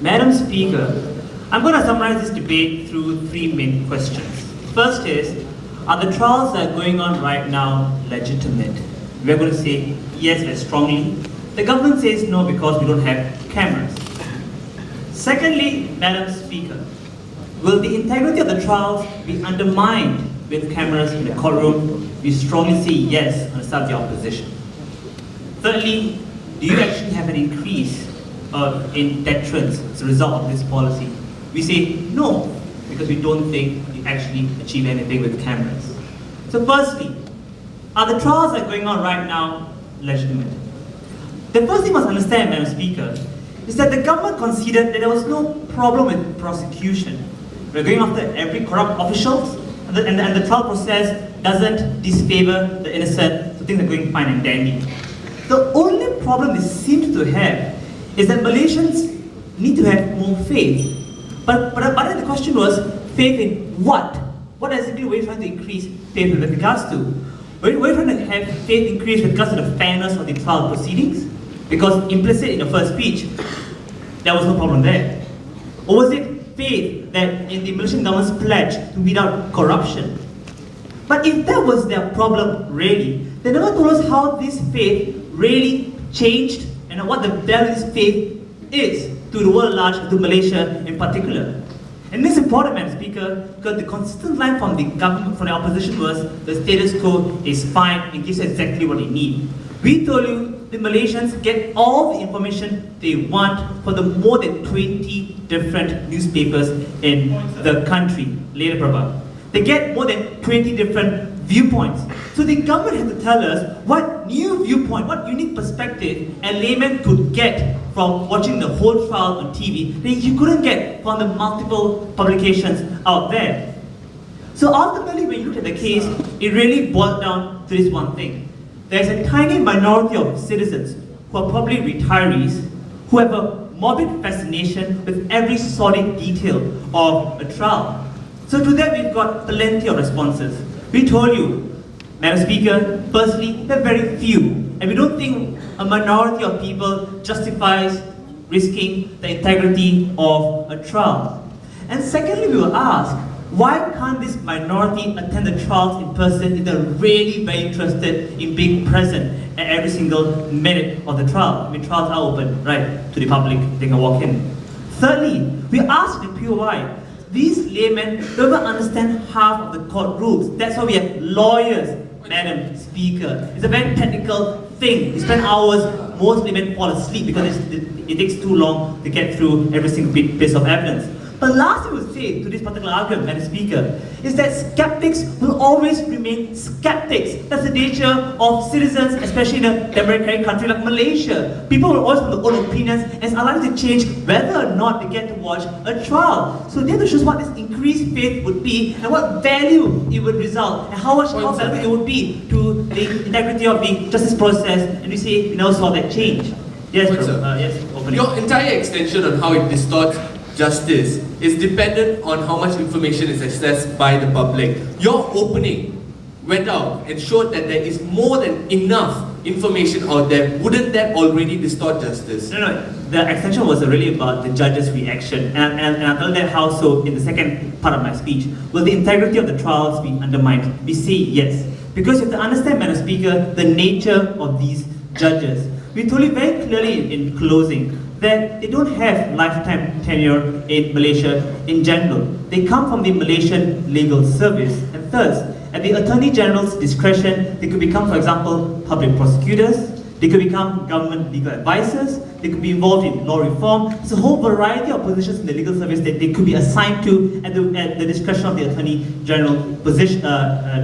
Madam Speaker, I'm going to summarize this debate through three main questions. First is, are the trials that are going on right now legitimate? We're going to say yes very strongly. The government says no because we don't have cameras. Secondly, Madam Speaker, will the integrity of the trials be undermined with cameras in the courtroom? We strongly say yes on the side of the opposition. Thirdly, do you actually have an increase in deterrence as a result of this policy? We say no, because we don't think you actually achieve anything with cameras. So firstly, are the trials that are going on right now legitimate? The first thing you must understand, Madam Speaker, is that the government considered that there was no problem with prosecution. We're going after every corrupt officials, and the trial process doesn't disfavor the innocent, so things are going fine and dandy. The only problem they seem to have is that Malaysians need to have more faith. But then the question was, faith in what? What exactly were you trying to increase faith with regards to? Were you trying to have faith increase with regards to the fairness of the trial proceedings? Because implicit in your first speech, there was no problem there. Or was it faith that in the Malaysian government's pledge to weed out corruption? But if that was their problem really, they never told us how this faith really changed and what the value of this faith is to the world at large, to Malaysia in particular. And this is important, Madam Speaker, because the consistent line from the government, from the opposition was the status quo is fine and gives us exactly what they need. We told you the Malaysians get all the information they want for the more than 20 different newspapers in the country. Later, Prabha. They get more than 20 different viewpoints. So the government had to tell us what new viewpoint, what unique perspective a layman could get from watching the whole trial on TV that you couldn't get from the multiple publications out there. So ultimately, when you look at the case, it really boiled down to this one thing. There's a tiny minority of citizens who are probably retirees who have a morbid fascination with every sordid detail of a trial. So to that, we've got plenty of responses. We told you, Madam Speaker, firstly, they're very few, and we don't think a minority of people justifies risking the integrity of a trial. And secondly, we will ask, why can't this minority attend the trials in person if they're really very interested in being present at every single minute of the trial? I mean, trials are open, right, to the public, they can walk in. Thirdly, we ask the POI, these laymen don't even understand half of the court rules. That's why we have lawyers, Madam Speaker. It's a very technical thing. You spend hours, most laymen fall asleep because it takes too long to get through every single piece of evidence. But last thing I would say to this particular argument, Madam Speaker, is that skeptics will always remain skeptics. That's the nature of citizens, especially in a democratic country like Malaysia. People will always have their own opinions and it's allowed to change whether or not they get to watch a trial. So they have to show us what this increased faith would be and what value it would result and how valuable it would be to the integrity of the justice process. And we say we now saw that change. Yes, yes, opening. Your entire extension on how it distorts justice is dependent on how much information is accessed by the public. Your opening went out and showed that there is more than enough information out there. Wouldn't that already distort justice? No. The extension was really about the judge's reaction, and I'll tell that how so in the second part of my speech. Will the integrity of the trials be undermined? We say yes. Because you have to understand, Madam Speaker, the nature of these judges. We told you very clearly in closing that they don't have lifetime tenure in Malaysia in general. They come from the Malaysian legal service, and thus, at the Attorney General's discretion, they could become, for example, public prosecutors, they could become government legal advisors, they could be involved in law reform. There's a whole variety of positions in the legal service that they could be assigned to at the discretion of the Attorney General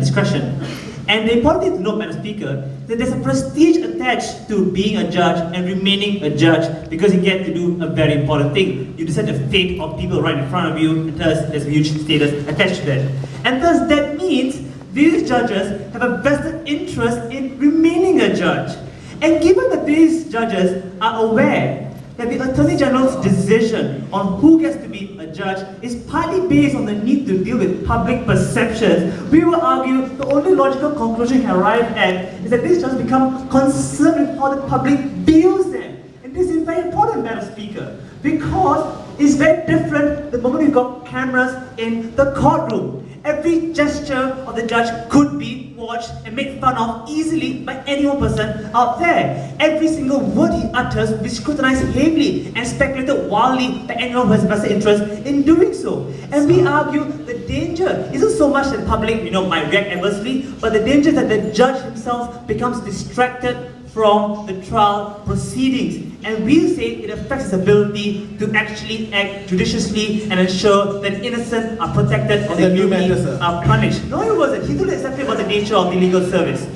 discretion. And the important thing to note, Madam Speaker, that there's a prestige attached to being a judge and remaining a judge because you get to do a very important thing. You decide the fate of people right in front of you, and thus there's a huge status attached to that. And thus that means these judges have a vested interest in remaining a judge. And given that these judges are aware that the Attorney General's decision on who gets to be a judge is partly based on the need to deal with public perceptions, we will argue the only logical conclusion you can arrive at is that these judges become concerned with how the public views them. And this is very important, Madam Speaker, because It's very different the moment we've got cameras in the courtroom. Every gesture of the judge could be watched and made fun of easily by any one person out there. Every single word he utters will be scrutinized heavily and speculated wildly by anyone who has a vested interest in doing so. And we argue the danger isn't so much that the public, might react adversely, but the danger is that the judge himself becomes distracted from the trial proceedings. And we say it affects his ability to actually act judiciously and ensure that innocent are protected and the guilty are punished. No, it wasn't. He told exactly about the nature of the legal service.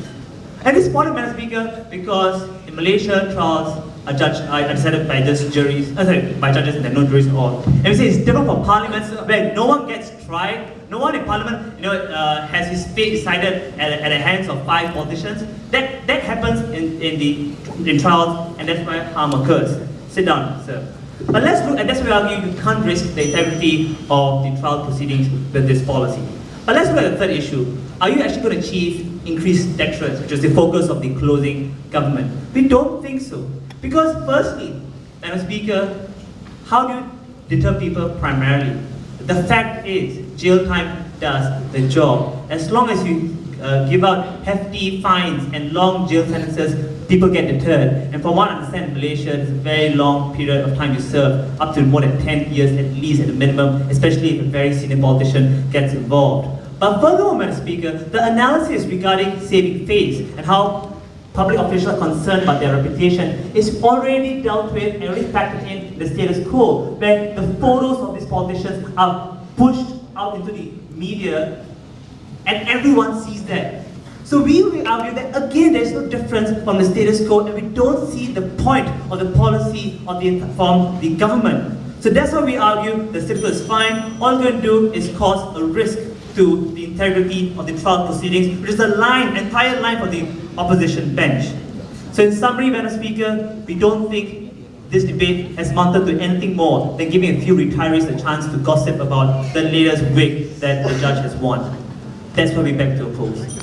And this point, Madam Speaker, because in Malaysia, trials are decided by just juries, by judges, and there are no juries at all. And we say it's different from parliaments where no one gets tried. No one in parliament, has his fate decided at the hands of 5 politicians. That happens in trials, and that's why harm occurs. Sit down, sir. But let's look, and that's why we argue you can't risk the integrity of the trial proceedings with this policy. But let's look at the third issue. Are you actually going to achieve increased deterrence, which is the focus of the closing government? We don't think so. Because firstly, Madam Speaker, how do you deter people primarily? The fact is, jail time does the job. As long as you give out hefty fines and long jail sentences, people get deterred. And from what I understand in Malaysia, it's a very long period of time you serve, up to more than 10 years at least at the minimum, especially if a very senior politician gets involved. But furthermore, Madam Speaker, the analysis regarding saving face and how public officials are concerned about their reputation is already dealt with and already factored in the status quo, where the photos of these politicians are pushed out into the media and everyone sees that. So we will argue that again there's no difference from the status quo, and we don't see the point of the policy from the government. So that's why we argue the status quo is fine. All it's going to do is cause a risk to the integrity of the trial proceedings, which is the entire line for the opposition bench. So in summary, Madam Speaker, we don't think this debate has amounted to anything more than giving a few retirees a chance to gossip about the latest wig that the judge has won. That's why we beg to oppose.